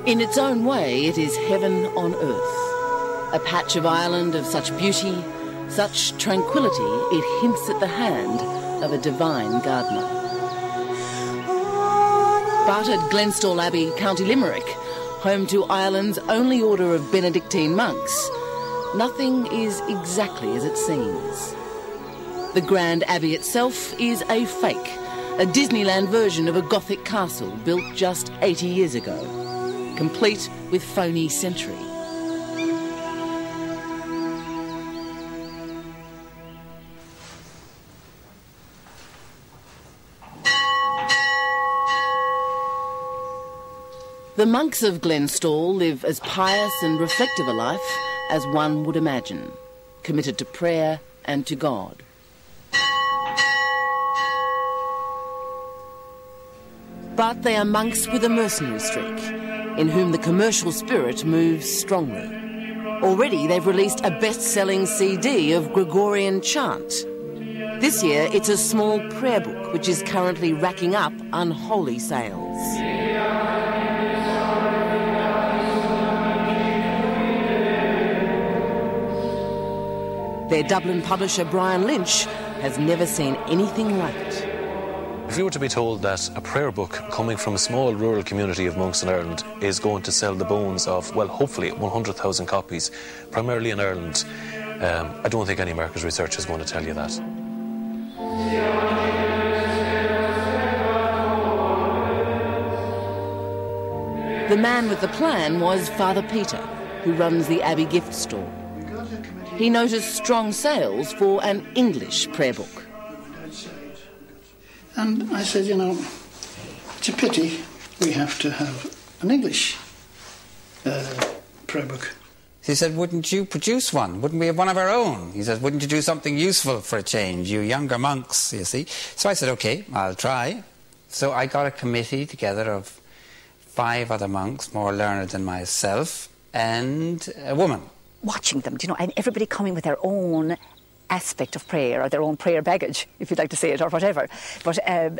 In its own way, it is heaven on earth. A patch of Ireland of such beauty, such tranquility, it hints at the hand of a divine gardener. But at Glenstal Abbey, County Limerick, home to Ireland's only order of Benedictine monks, nothing is exactly as it seems. The Grand Abbey itself is a fake, a Disneyland version of a Gothic castle built just 80 years ago, complete with phony sentry. The monks of Glenstal live as pious and reflective a life as one would imagine, committed to prayer and to God. But they are monks with a mercenary streak, in whom the commercial spirit moves strongly. Already they've released a best-selling CD of Gregorian chant. This year it's a small prayer book which is currently racking up unholy sales. Their Dublin publisher Brian Lynch has never seen anything like it. If you were to be told that a prayer book coming from a small rural community of monks in Ireland is going to sell the bones of, well, hopefully 100,000 copies, primarily in Ireland, I don't think any market research is going to tell you that. The man with the plan was Father Peter, who runs the Abbey gift store. He noticed strong sales for an English prayer book. And I said, you know, it's a pity we have to have an English prayer book. He said, wouldn't you produce one? Wouldn't we have one of our own? He said, wouldn't you do something useful for a change, you younger monks, you see? So I said, OK, I'll try. So I got a committee together of 5 other monks, more learned than myself, and a woman. Watching them, you know, and everybody coming with their own aspect of prayer, or their own prayer baggage, if you'd like to say it, or whatever. But and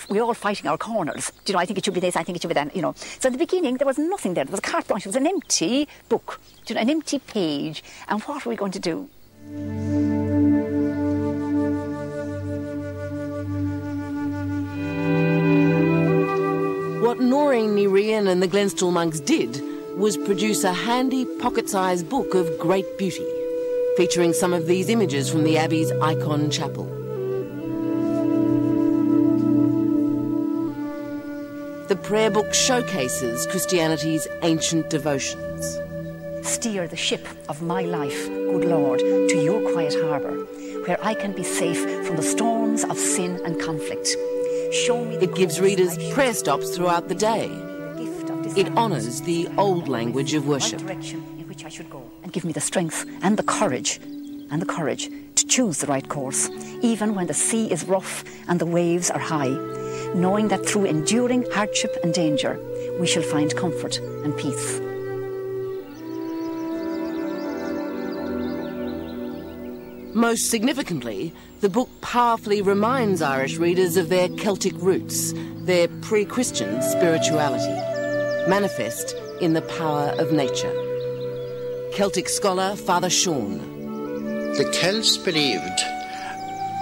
we're all fighting our corners. Do you know, I think it should be this, I think it should be that, you know. So at the beginning, there was nothing there. There was a carte blanche. It was an empty book, do you know, an empty page. And what are we going to do? What Noreen Nirian and the Glenstal monks did was produce a handy pocket-sized book of great beauty, featuring some of these images from the Abbey's icon chapel. The prayer book showcases Christianity's ancient devotions. Steer the ship of my life, good Lord, to your quiet harbour, where I can be safe from the storms of sin and conflict. Show me. It gives readers prayer stops throughout the day. It honours the old language of worship. Direction in which I should go, and give me the strength and the courage to choose the right course, even when the sea is rough and the waves are high, knowing that through enduring hardship and danger, we shall find comfort and peace. Most significantly, the book powerfully reminds Irish readers of their Celtic roots, their pre-Christian spirituality, manifest in the power of nature. Celtic scholar Father Sean. The Celts believed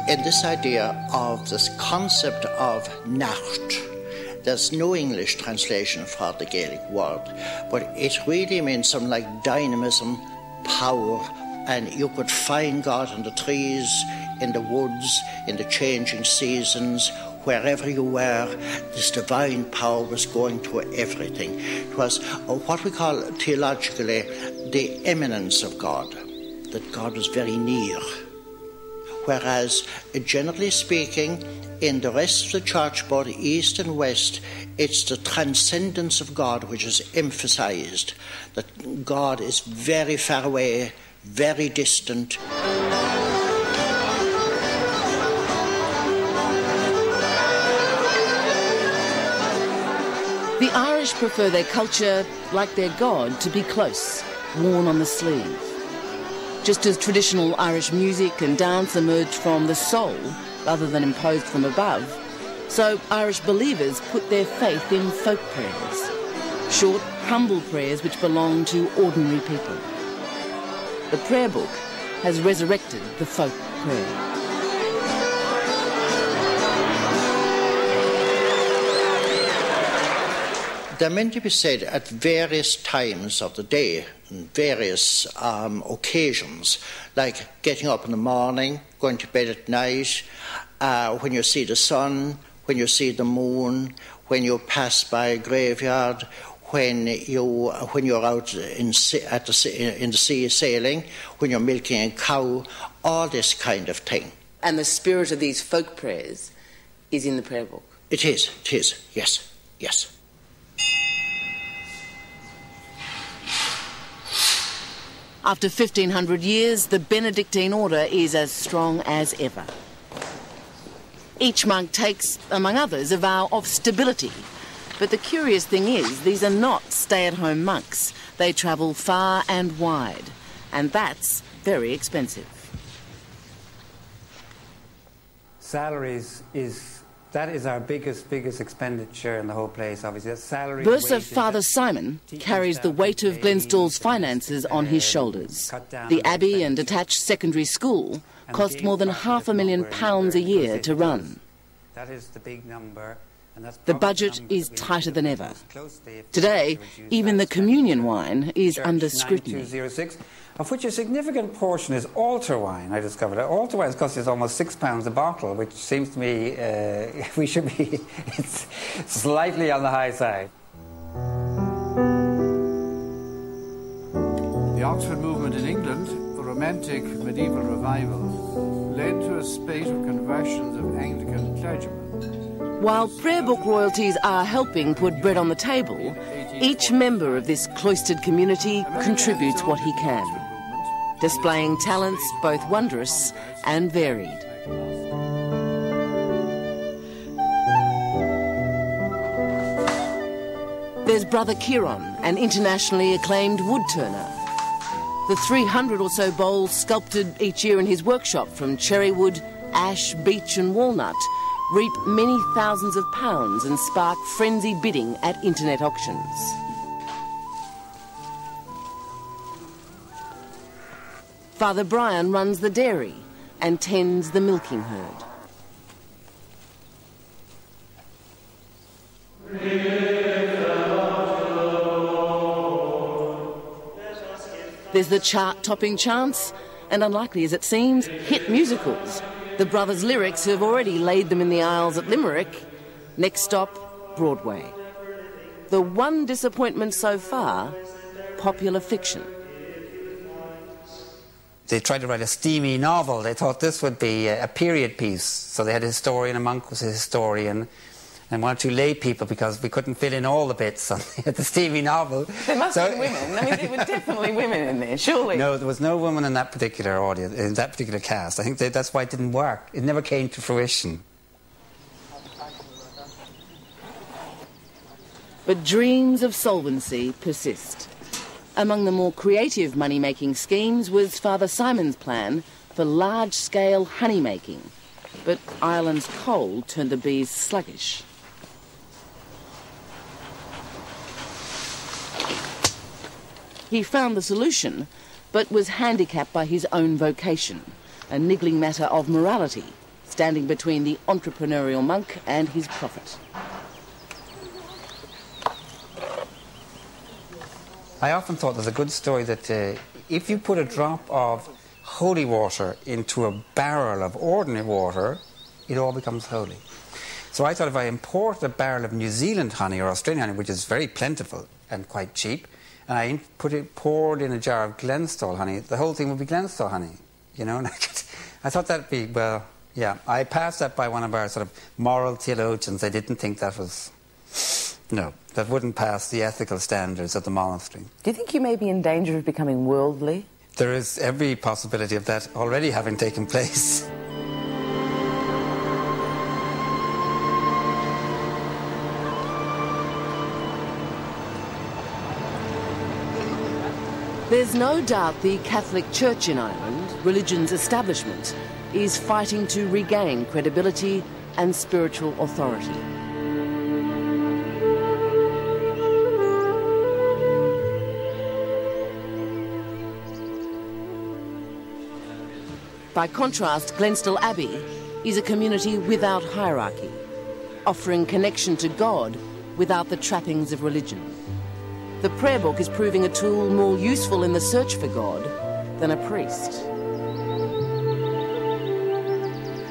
in this idea of this concept of nacht. There's no English translation for the Gaelic word, but it really means something like dynamism, power, and you could find God in the trees, in the woods, in the changing seasons. Wherever you were, this divine power was going to everything. It was what we call theologically the immanence of God, that God was very near. Whereas, generally speaking, in the rest of the church, both east and west, it's the transcendence of God which is emphasized, that God is very far away, very distant. The Irish prefer their culture, like their God, to be close, worn on the sleeve. Just as traditional Irish music and dance emerged from the soul rather than imposed from above, so Irish believers put their faith in folk prayers. Short, humble prayers which belong to ordinary people. The prayer book has resurrected the folk prayer. They're meant to be said at various times of the day, and various occasions, like getting up in the morning, going to bed at night, when you see the sun, when you see the moon, when you pass by a graveyard, when you're out in the sea sailing, when you're milking a cow, all this kind of thing. And the spirit of these folk prayers is in the prayer book? It is, yes, yes. After 1,500 years, the Benedictine order is as strong as ever. Each monk takes, among others, a vow of stability. But the curious thing is, these are not stay-at-home monks. They travel far and wide, and that's very expensive. Salaries that is our biggest expenditure in the whole place, obviously. Salary. Bursa Father Simon carries the weight of Glenstal's finances on his shoulders. The Abbey and attached secondary school cost more than £500,000 a year to run. That is the big number. The budget is tighter than ever. Today, even the communion wine is under scrutiny. Of which a significant portion is altar wine, I discovered. Altar wine costs us almost £6 a bottle, which seems to me we should be it's slightly on the high side. The Oxford movement in England, a romantic medieval revival, led to a spate of conversions of Anglican clergymen. While prayer book royalties are helping put bread on the table, each member of this cloistered community contributes what he can, displaying talents both wondrous and varied. There's Brother Kieran, an internationally acclaimed woodturner. The 300 or so bowls sculpted each year in his workshop from cherry wood, ash, beech and walnut reap many thousands of pounds and spark frenzied bidding at internet auctions. Father Brian runs the dairy and tends the milking herd. There's the chart-topping chants, and unlikely as it seems, hit musicals. The brothers' lyrics have already laid them in the aisles at Limerick. Next stop, Broadway. The one disappointment so far, popular fiction. They tried to write a steamy novel. They thought this would be a period piece. So they had a historian, a monk was a historian, and one or two lay people, because we couldn't fill in all the bits on the steamy novel. There must be women. I mean, there were definitely women in there, surely. No, there was no woman in that particular audience, in that particular cast. I think that's why it didn't work. It never came to fruition. But dreams of solvency persist. Among the more creative money-making schemes was Father Simon's plan for large-scale honey-making. But Ireland's cold turned the bees sluggish. He found the solution, but was handicapped by his own vocation, a niggling matter of morality, standing between the entrepreneurial monk and his profit. I often thought there's a good story that if you put a drop of holy water into a barrel of ordinary water, it all becomes holy. So I thought if I import a barrel of New Zealand honey or Australian honey, which is very plentiful and quite cheap, and I poured in a jar of Glenstal honey, the whole thing would be Glenstal honey, you know. And I thought that'd be, well, yeah. I passed that by one of our sort of moral theologians. They didn't think that was, no, that wouldn't pass the ethical standards of the monastery. Do you think you may be in danger of becoming worldly? There is every possibility of that already having taken place. There's no doubt the Catholic Church in Ireland, religion's establishment, is fighting to regain credibility and spiritual authority. By contrast, Glenstal Abbey is a community without hierarchy, offering connection to God without the trappings of religion. The prayer book is proving a tool more useful in the search for God than a priest.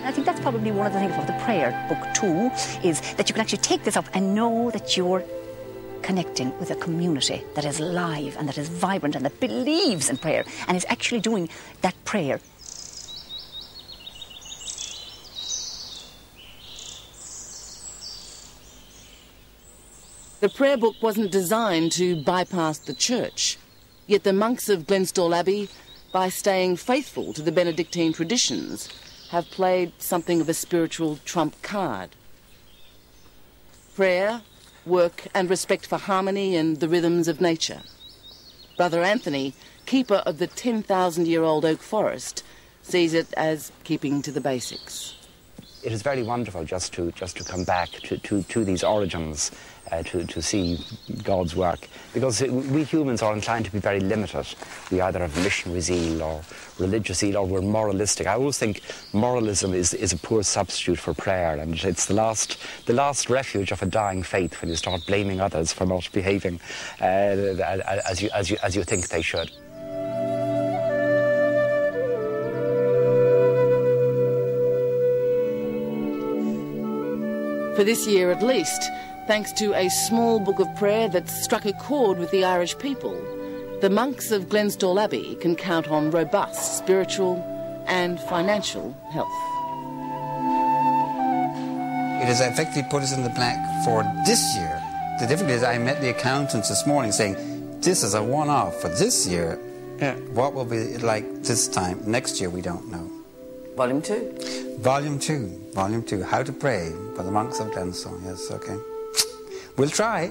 I think that's probably one of the things about the prayer book too, is that you can actually take this up and know that you're connecting with a community that is live and that is vibrant and that believes in prayer and is actually doing that prayer. The prayer book wasn't designed to bypass the church, yet the monks of Glenstal Abbey, by staying faithful to the Benedictine traditions, have played something of a spiritual trump card. Prayer, work and respect for harmony and the rhythms of nature. Brother Anthony, keeper of the 10,000-year-old oak forest, sees it as keeping to the basics. It is very wonderful just to come back to these origins, to see God's work, because we humans are inclined to be very limited. We either have missionary zeal or religious zeal, or we're moralistic. I always think moralism is a poor substitute for prayer, and it's the last refuge of a dying faith when you start blaming others for not behaving as you think they should. For this year at least, thanks to a small book of prayer that struck a chord with the Irish people, the monks of Glenstal Abbey can count on robust spiritual and financial health. It has effectively put us in the black for this year. The difficulty is I met the accountants this morning saying, this is a one-off for this year. Yeah. What will be like this time? Next year we don't know. Volume 2. Volume 2, How to Pray by the Monks of Glenstal. Yes, okay. We'll try.